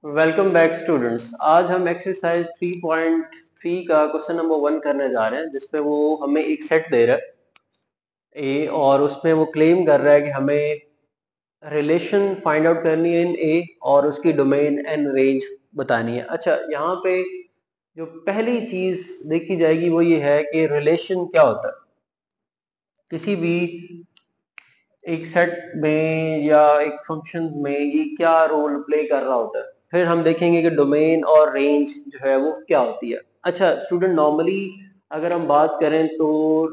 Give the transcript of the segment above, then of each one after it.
Welcome back students. आज हम exercise 3.3 का क्वेश्चन नंबर 1 करने जा रहे हैं, जिसपे वो हमें एक सेट दे रहा है ए, और उसमें वो क्लेम कर रहा है कि हमें रिलेशन फाइंड आउट करनी है इन ए और उसकी डोमेन एंड रेंज बतानी है। अच्छा, यहाँ पे जो पहली चीज देखी जाएगी वो ये है कि रिलेशन क्या होता है। किसी भी एक सेट में या एक फंक्शन में ये क्या रोल प्ले कर रहा होता है। फिर हम देखेंगे कि डोमेन और रेंज जो है वो क्या होती है। अच्छा स्टूडेंट, नॉर्मली अगर हम बात करें तो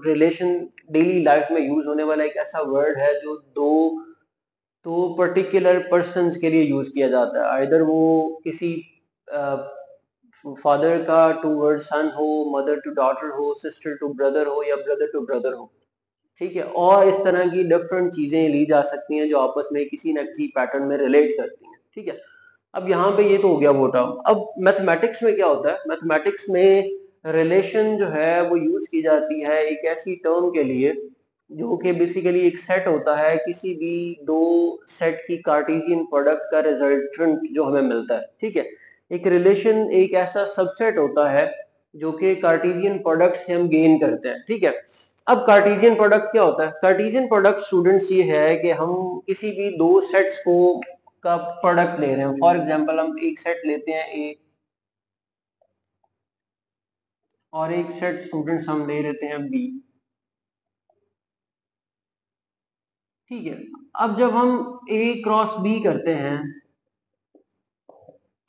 रिलेशन डेली लाइफ में यूज होने वाला एक ऐसा वर्ड है जो दो पर्टिकुलर पर्सन्स के लिए यूज किया जाता है। आइदर वो किसी फादर का टूवर्ड सन हो, मदर टू डॉटर हो, सिस्टर टू ब्रदर हो, या ब्रदर टू ब्रदर हो। ठीक है, और इस तरह की डिफरेंट चीजें ली जा सकती हैं जो आपस में किसी न किसी पैटर्न में रिलेट करती हैं। ठीक है, अब यहाँ पे ये तो हो गया वो टर्म। अब मैथमेटिक्स में क्या होता है, मैथमेटिक्स में रिलेशन जो है वो यूज की जाती है एक ऐसी टर्म के लिए जो कि बेसिकली एक सेट होता है, किसी भी दो सेट की कार्टेशियन प्रोडक्ट का रिजल्टेंट जो हमें मिलता है। ठीक है, एक रिलेशन एक ऐसा सबसेट होता है जो कि कार्टेशियन प्रोडक्ट से हम गेन करते हैं। ठीक है, अब कार्टेशियन प्रोडक्ट क्या होता है? कार्टेशियन प्रोडक्ट स्टूडेंट्स ये है कि हम किसी भी दो सेट्स को का प्रोडक्ट ले रहे हैं। फॉर एग्जांपल हम एक सेट लेते हैं ए और एक सेट स्टूडेंट्स हम ले लेते हैं बी। ठीक है, अब जब हम ए क्रॉस बी करते हैं,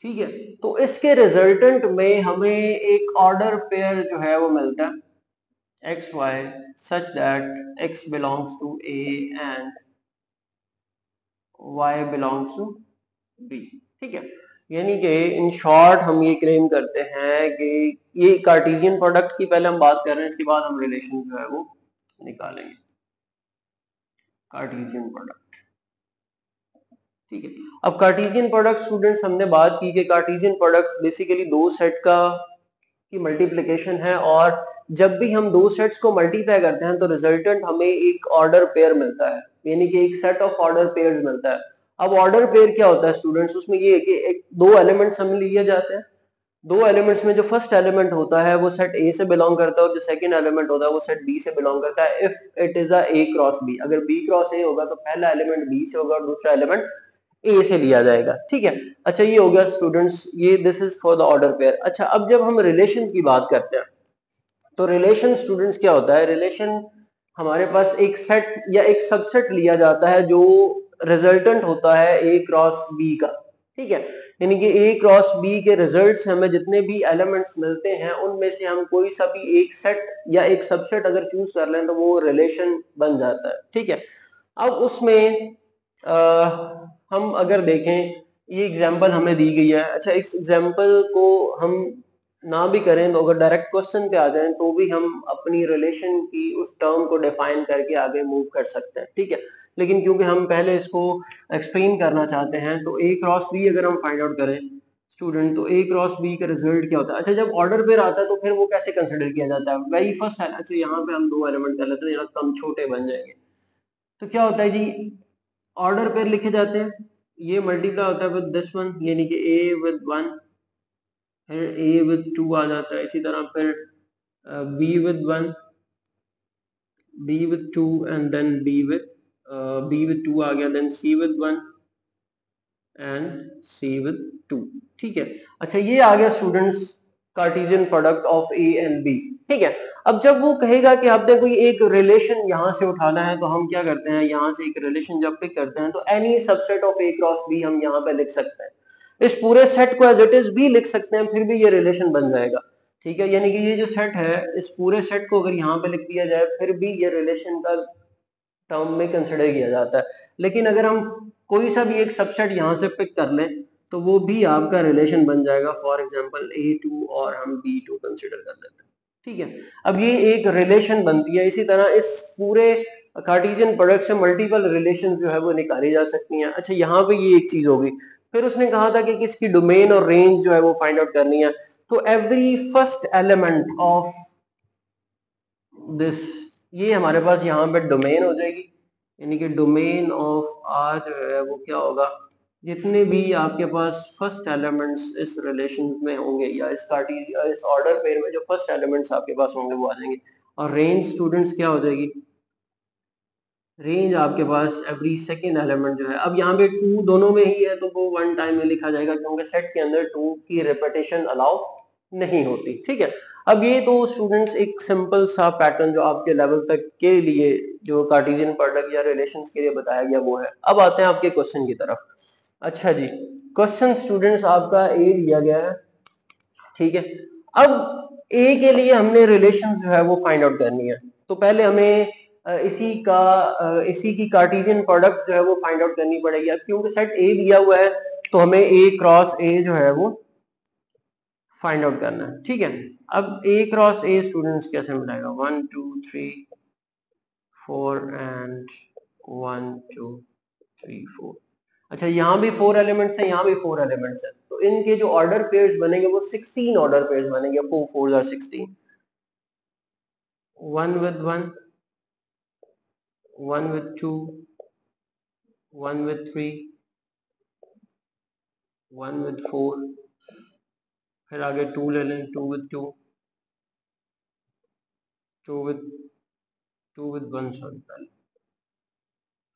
ठीक है, तो इसके रिजल्टेंट में हमें एक ऑर्डर पेयर जो है वो मिलता है X Y, such that X belongs to A and Y belongs to B. ठीक है, यानी कि इन शॉर्ट हम ये क्लेम करते हैं कि ये कार्टेशियन प्रोडक्ट की पहले हम बात कर रहे हैं, इसके बाद हम रिलेशन जो है वो निकालेंगे। कार्टेशियन प्रोडक्ट, ठीक है। अब कार्टेशियन प्रोडक्ट स्टूडेंट्स हमने बात की कि कार्टेशियन प्रोडक्ट बेसिकली दो सेट का की मल्टीप्लिकेशन है, और जब भी हम दो सेट्स को मल्टीप्लाई करते हैं तो रिजल्टेंट हमें एक ऑर्डर पेयर मिलता है, यानी कि एक सेट ऑफ ऑर्डर पेयर्स मिलता है। अब ऑर्डर पेयर क्या होता है स्टूडेंट्स? उसमें ये है कि एक दो एलिमेंट्स हमें लिए जाते हैं। दो एलिमेंट्स में जो फर्स्ट एलिमेंट होता है वो सेट ए से बिलोंग करता है, और जो सेकंड एलिमेंट होता है वो सेट बी से बिलोंग करता है। If it is a A cross B, अगर बी क्रॉस ए होगा तो पहला एलिमेंट बी से होगा और दूसरा एलिमेंट ए से लिया जाएगा। ठीक है, अच्छा ये हो गया स्टूडेंट्स, ये this is for the order pair. अच्छा, अब जब हम रिलेशन की बात करते हैं तो रिलेशन स्टूडेंट्स क्या होता है? रिलेशन हमारे पास एक सेट या एक सबसेट लिया जाता है जो रिजल्टेंट होता है ए क्रॉस बी का। ठीक है, यानी कि ए क्रॉस बी के रिजल्ट से हमें जितने भी एलिमेंट्स मिलते हैं उनमें से हम कोई सा भी एक सेट या एक सबसेट अगर चूज कर लें तो वो रिलेशन बन जाता है। ठीक है, अब उसमें हम अगर देखें, ये एग्जांपल हमें दी गई है। अच्छा, इस एग्जांपल को हम ना भी करें तो अगर डायरेक्ट क्वेश्चन पे आ जाएं तो भी हम अपनी रिलेशन की उस टर्म को डिफाइन करके आगे मूव कर सकते हैं। ठीक है, लेकिन क्योंकि हम पहले इसको एक्सप्लेन करना चाहते हैं तो ए क्रॉस बी अगर हम फाइंड आउट करें स्टूडेंट, तो ए क्रॉस बी का रिजल्ट क्या होता है? अच्छा, जब ऑर्डर पेयर आता है तो फिर वो कैसे कंसिडर किया जाता है? वेरी फर्स्ट है। अच्छा, यहाँ पे हम दो एलिमेंट कर लेते हैं, यहाँ कम छोटे बन जाएंगे। तो क्या होता है जी, ऑर्डर पेयर लिखे जाते हैं, ये मल्टीप्लाई होता है विद दिस वन, यानी कि ए विद वन, फिर ए विद टू आ जाता है। इसी तरह फिर B with one, B with two, and then B with two आ गया, then C with one and C with two. ठीक है, अच्छा ये आ गया students Cartesian product of A and B. ठीक है, अब जब वो कहेगा कि आपने कोई एक रिलेशन यहां से उठाना है तो हम क्या करते हैं, यहां से एक रिलेशन जब पिक करते हैं तो any subset of A cross B हम यहाँ पे लिख सकते हैं। इस पूरे सेट को एज इट इज भी लिख सकते हैं, फिर भी ये रिलेशन बन जाएगा। ठीक है, यानी कि ये जो सेट है इस पूरे सेट को अगर यहाँ पे लिख दिया जाए फिर भी ये रिलेशन का टर्म में कंसिडर किया जाता है। लेकिन अगर हम कोई सा भी एक सबसेट यहाँ से पिक कर लें तो वो भी आपका रिलेशन बन जाएगा। फॉर एग्जांपल A2 और हम B2 कंसिडर कर लेते हैं। ठीक है, अब ये एक रिलेशन बनती है। इसी तरह इस पूरे कार्टेशियन प्रोडक्ट से मल्टीपल रिलेशन जो है वो निकाली जा सकती हैं। अच्छा, यहाँ पे ये एक चीज होगी। फिर उसने कहा था कि किसकी डोमेन और रेंज जो है वो फाइंड आउट करनी है। तो every first element of this, ये हमारे पास यहाँ पे डोमेन हो जाएगी, यानी कि डोमेन ऑफ आर जो है वो क्या होगा, जितने भी आपके पास फर्स्ट एलिमेंट्स इस रिलेशन में होंगे या इस ऑर्डर पेयर में जो फर्स्ट एलिमेंट्स आपके पास होंगे वो आ जाएंगे। और रेंज स्टूडेंट्स क्या हो जाएगी, रेंज आपके पास एवरी सेकेंड एलिमेंट जो है, अब यहाँ पे 2 दोनों में ही है तो वो वन टाइम में लिखा जाएगा क्योंकि सेट के अंदर 2 की रिपीटेशन अलाउ नहीं होती। ठीक है, अब ये तो स्टूडेंट्स एक सिंपल सा पैटर्न जो आपके लेवल तक के लिए जो कार्टेशियन प्रोडक्ट या रिलेशंस के लिए बताया गया वो है। अब आते हैं आपके क्वेश्चन की तरफ। अच्छा जी, क्वेश्चन स्टूडेंट्स आपका ए दिया गया है। ठीक है, अब ए के लिए हमने रिलेशन जो है वो फाइंड आउट करनी है। तो पहले हमें इसी की कार्टेशियन प्रोडक्ट जो है वो फाइंड आउट करनी पड़ेगी। अब क्योंकि सेट ए दिया हुआ है तो हमें ए क्रॉस ए जो है वो फाइंड आउट करना है। ठीक है, अब ए क्रॉस ए स्टूडेंट्स कैसे मिलेगा, 1 2 3 4 एंड 1 2 3 4। अच्छा, यहाँ भी 4 एलिमेंट्स हैं, यहाँ भी 4 एलिमेंट्स हैं, तो इनके जो ऑर्डर पेयर्स बनेंगे वो 16 ऑर्डर पेयर्स बनेंगे। 4 4 are 16, 1 with 1, 1 with 2, 1 with 3, 1 with 4, फिर आगे 2 ले लें, 2 with 2, 2 with 1 सॉरी पहले,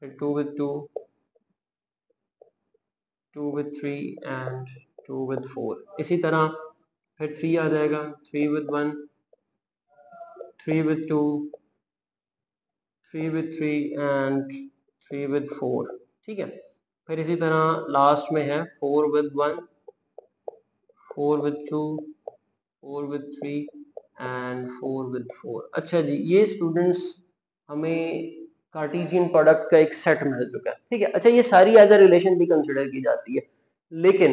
फिर 2 with 2, 2 with 3 एंड 2 with 4। इसी तरह फिर 3 आ जाएगा, 3 with 1, 3 with 2, 3 with 3 and 3 with 4। ठीक है, फिर इसी तरह लास्ट में है 4 with 1, 4 with 2, 4 with 3 and 4 with 4। अच्छा जी, ये स्टूडेंट्स हमें कार्टेशियन प्रोडक्ट का एक सेट मिल चुका है। ठीक है, अच्छा ये सारी एज अ रिलेशन भी कंसिडर की जाती है, लेकिन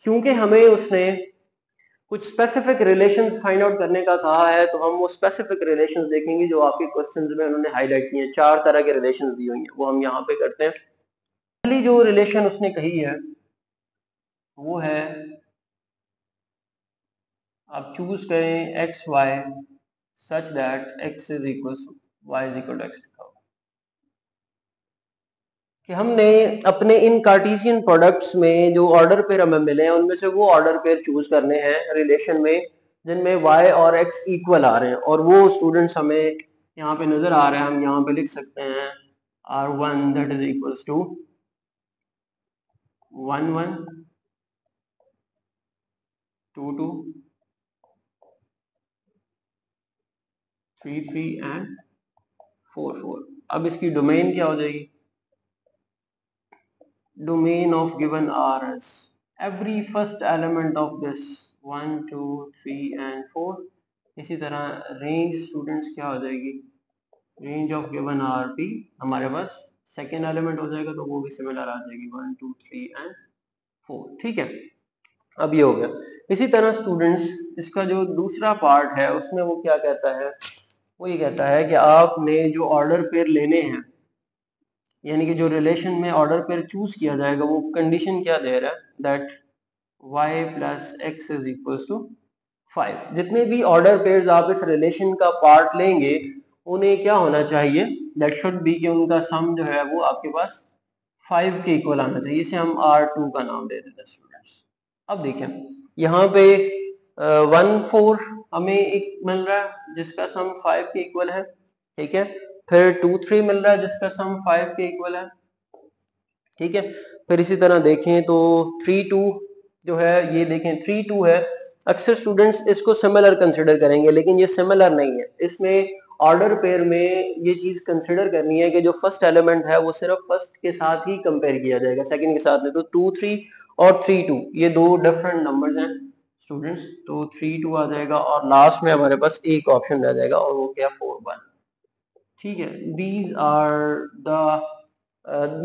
क्योंकि हमें उसने कुछ स्पेसिफिक रिलेशंस फाइंड आउट करने का कहा है तो हम वो स्पेसिफिक रिलेशंस देखेंगे जो आपके क्वेश्चंस में उन्होंने हाईलाइट किए हैं। 4 तरह के रिलेशंस दी हुई हैं, वो हम यहाँ पे करते हैं। पहली जो रिलेशन उसने कही है वो है, आप चूज करें X Y such that X is equal Y is equal to X, कि हमने अपने इन कार्टेशियन प्रोडक्ट्स में जो ऑर्डर पेयर हमें मिले हैं उनमें से वो ऑर्डर पेयर चूज करने हैं रिलेशन में जिनमें y और x इक्वल आ रहे हैं, और वो स्टूडेंट्स हमें यहाँ पे नजर आ रहे हैं। हम यहाँ पे लिख सकते हैं R1 that is equals to 1 1 2 2 3 3 and 4 4। अब इसकी डोमेन क्या हो जाएगी, domain of given R is every first element of this 1 2 3 and 4। इसी तरह रेंज स्टूडेंट्स क्या हो जाएगी, रेंज ऑफ गिवन आर भी हमारे पास सेकेंड एलिमेंट हो जाएगा तो वो भी सिमिलर आ जाएगी 1 2 3 एंड 4। ठीक है, अब ये हो गया। इसी तरह स्टूडेंट्स इसका जो दूसरा पार्ट है उसमें वो क्या कहता है, वो ये कहता है कि आपने जो ऑर्डर पेयर लेने हैं, यानी कि जो रिलेशन में ऑर्डर पेयर चूज किया जाएगा वो कंडीशन क्या दे रहा है, that y plus X is equal to 5। जितने भी ऑर्डर पेयर्स आप इस रिलेशन का पार्ट लेंगे उन्हें क्या होना चाहिए, दैट शुड बी कि उनका सम जो है वो आपके पास 5 के इक्वल आना चाहिए। इसे हम R2 का नाम दे देते हैं स्टूडेंट्स। अब देखें यहाँ पे 1 4 हमें एक मिल रहा है जिसका सम 5 के इक्वल है। ठीक है, फिर 2 3 मिल रहा है जिसका सम 5 के इक्वल है। ठीक है, फिर इसी तरह देखें तो 3 2 जो है, ये देखें 3 2 है। अक्सर स्टूडेंट्स इसको सिमिलर कंसिडर करेंगे लेकिन ये सिमिलर नहीं है। इसमें ऑर्डर पेयर में ये चीज कंसिडर करनी है कि जो फर्स्ट एलिमेंट है वो सिर्फ फर्स्ट के साथ ही कंपेयर किया जाएगा, सेकंड के साथ नहीं। तो 2 3 और 3 2 ये दो डिफरेंट नंबर्स हैं स्टूडेंट्स, तो 3 2 आ जाएगा और लास्ट में हमारे पास एक ऑप्शन रह जाएगा और वो क्या 4 1। ठीक है, दीज आर द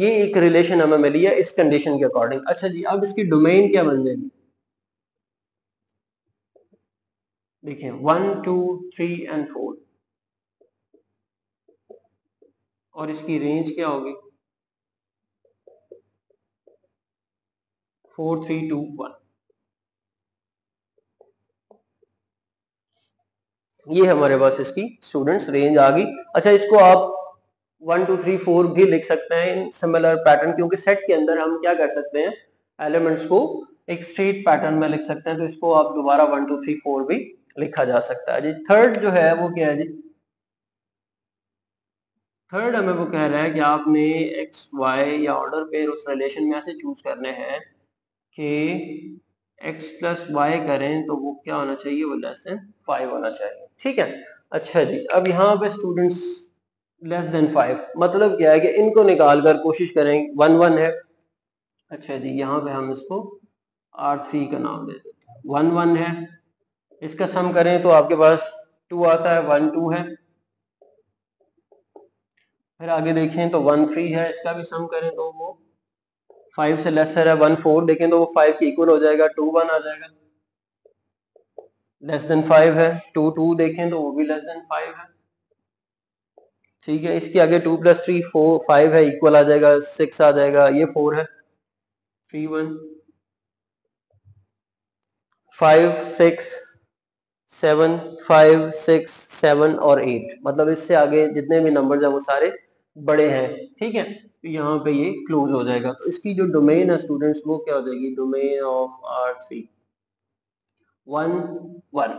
ये एक रिलेशन हमें मिली है इस कंडीशन के अकॉर्डिंग। अच्छा जी, अब इसकी डोमेन क्या बन जाएगी, देखिए 1 2 3 एंड 4, और इसकी रेंज क्या होगी 4 3 2 1। ये हमारे पास इसकी स्टूडेंट्स रेंज आ गई। अच्छा, इसको आप 1 2 3 4 भी लिख सकते हैं इन सिमिलर पैटर्न, क्योंकि सेट के अंदर हम क्या कर सकते हैं, एलिमेंट्स को एक स्ट्रेट पैटर्न में लिख सकते हैं, तो इसको आप दोबारा 1 2 3 4 भी लिखा जा सकता है जी। थर्ड जो है वो क्या है जी, थर्ड हमें वो कह रहा है कि आपने एक्स वाई या ऑर्डर पेयर उस रिलेशन में ऐसे चूज करने हैं कि x प्लस वाई करें तो वो क्या होना चाहिए, वो लेस देन 5 होना चाहिए, ठीक है। अच्छा जी, अब यहाँ पे स्टूडेंट्स लेस देन 5 मतलब क्या है कि इनको निकाल कर कोशिश करें, 1 1 है। अच्छा जी, यहाँ पे हम इसको R3 का नाम दे देते हैं, 1 1 है, इसका सम करें तो आपके पास 2 आता है, 1 2 है। फिर आगे देखें तो 1 3 है, इसका भी सम करें तो वो 5 से लेसर है। 1 4 देखें तो वो 5 के इक्वल हो जाएगा, 2 1 आ जाएगा, लेस देन 5 है। 2 2 देखें तो वो भी लेस देन 5 है, ठीक है। इसके आगे 2 प्लस 3 4 5 है, इक्वल आ जाएगा, 6 आ जाएगा, ये 4 है। 3 1 5 6 7 5 6 7 और 8, मतलब इससे आगे जितने भी नंबर्स हैं वो सारे बड़े हैं, ठीक है। तो यहाँ पे ये क्लोज हो जाएगा, तो इसकी जो डोमेन है स्टूडेंट्स वो क्या हो जाएगी, डोमेन ऑफ R3 1 1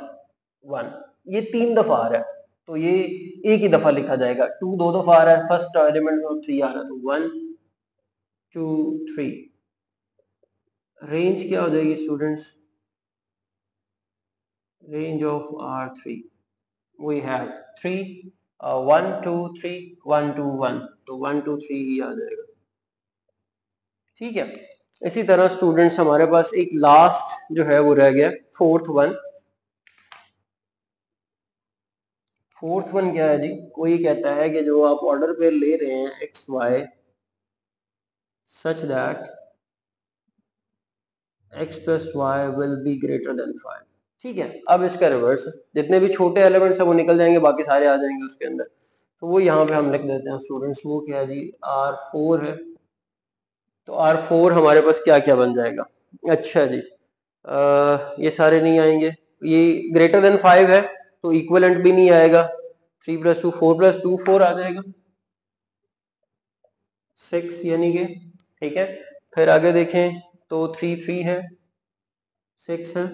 1, ये 3 दफा आ रहा है तो ये एक ही दफा लिखा जाएगा। 2 दो दफा आ रहा है, फर्स्ट एलिमेंट में 3 आ रहा है, तो 1 2 3। रेंज क्या हो जाएगी students, range of R3 we have 3 1 2 3 1 2 1, तो 1 2 3 ही आ जाएगा, ठीक है। इसी तरह स्टूडेंट्स हमारे पास एक लास्ट जो है वो रह गया, फोर्थ वन। फोर्थ वन क्या है जी, वो ये कहता है कि जो आप ऑर्डर पे ले रहे हैं X Y such that x plus Y will be greater than 5, ठीक है। अब इसका रिवर्स, जितने भी छोटे एलिमेंट्स है वो निकल जाएंगे, बाकी सारे आ जाएंगे उसके अंदर, तो वो यहाँ पे हम लिख देते हैं स्टूडेंट्स, वो क्या है जी, R4 है। तो R4 हमारे पास क्या क्या बन जाएगा, अच्छा जी, ये सारे नहीं आएंगे, ये ग्रेटर देन 5 है तो इक्वलेंट भी नहीं आएगा, 3 प्लस 2 4 प्लस 2 4 आ जाएगा, 6 यानी कि, ठीक है। फिर आगे देखें तो 3 3 है, 6 है,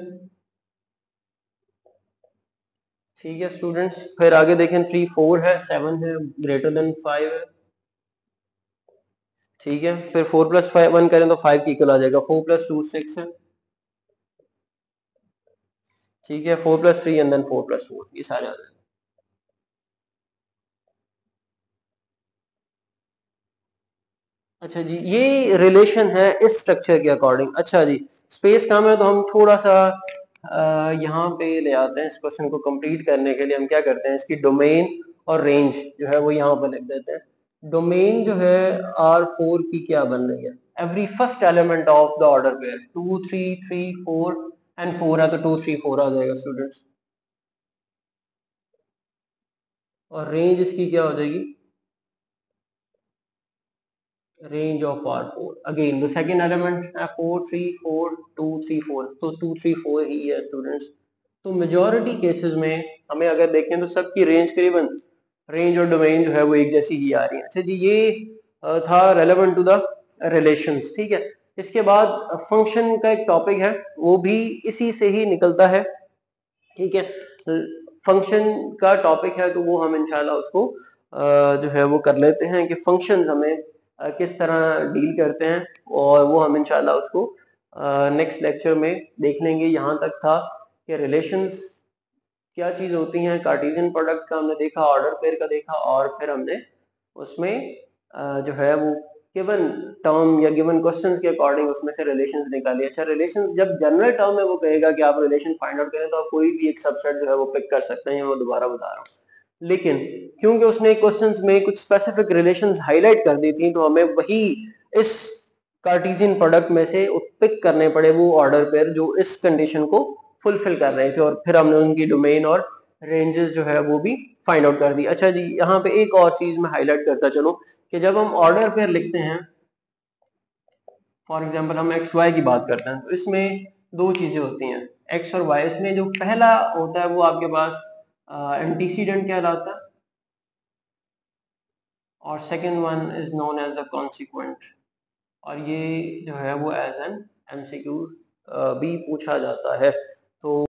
ठीक है स्टूडेंट्स। फिर आगे देखें 3 4 है, 7 है, ग्रेटर देन 5 है, ठीक है। फिर 4 प्लस 5 1 करें तो 5 की इक्वल आ जाएगा, 4 प्लस 2 6 है, ठीक है। 4 प्लस 3 एंड देन 4 प्लस 4, ये सारे आ जाएंगे। अच्छा जी, ये रिलेशन है इस स्ट्रक्चर के अकॉर्डिंग। अच्छा जी, स्पेस कम है तो हम थोड़ा सा यहाँ पे ले आते हैं, इस क्वेश्चन को कंप्लीट करने के लिए हम क्या करते हैं, इसकी डोमेन और रेंज जो है वो यहाँ पर लिख देते हैं। डोमेन जो है R4 की क्या बन रही है, every first element of the order pair, 2 3 3 4 and 4 है तो 2 3 4 आ जाएगा स्टूडेंट्स। और रेंज इसकी क्या हो जाएगी, range of R4 again the second element है 4 3 4 2 3 4, तो 2 3 4 ही है स्टूडेंट्स। तो मेजॉरिटी केसेस में हमें अगर देखें तो सबकी रेंज करीबन, रेंज और डोमेन जो है वो एक जैसी ही आ रही है। अच्छा जी, ये था रेलेवेंट टू द रिलेशंस, ठीक है। इसके बाद फंक्शन का एक टॉपिक है, वो भी इसी से ही निकलता है, ठीक है। फंक्शन का टॉपिक है तो वो हम इंशाल्लाह उसको जो है वो कर लेते हैं कि फंक्शंस हमें किस तरह डील करते हैं, और वो हम इंशाल्लाह उसको नेक्स्ट लेक्चर में देख लेंगे। यहाँ तक था कि रिलेशंस क्या चीज होती हैं, कार्टेशियन प्रोडक्ट का हमने देखा, ऑर्डर पेयर का देखा, और फिर हमने उसमें जो है वो गिवन टर्म या गिवन क्वेश्चंस के अकॉर्डिंग उसमें से रिलेशंस निकालिए। अच्छा, रिलेशंस जब जनरल टर्म में वो कहेगा कि आप रिलेशन फाइंड आउट करें तो आप कोई भी एक सबसेट जो है वो पिक कर सकते हैं, मैं दोबारा बता रहा हूँ। लेकिन क्योंकि उसने क्वेश्चंस में कुछ स्पेसिफिक रिलेशंस हाईलाइट कर दी थी, तो हमें वही इस कार्टेशियन प्रोडक्ट में से पिक करने पड़े वो ऑर्डर पेयर जो इस कंडीशन को फुलफिल कर रहे थे, और फिर हमने उनकी डोमेन और रेंजेस जो है वो भी फाइंड आउट कर दी। अच्छा जी, यहाँ पे एक और चीज मैं हाईलाइट करता चलूं कि जब हम ऑर्डर पेयर लिखते हैं, फॉर एग्जांपल हम एक्स वाई की बात करते हैं, तो इसमें दो चीजें होती हैं, एक्स और वाई। इसमें जो पहला होता है वो आपके पास एंटीसीडेंट कहलाता है, और second one is known as the consequent, और ये जो है वो एज एन एमसीक्यू भी पूछा जाता है। तो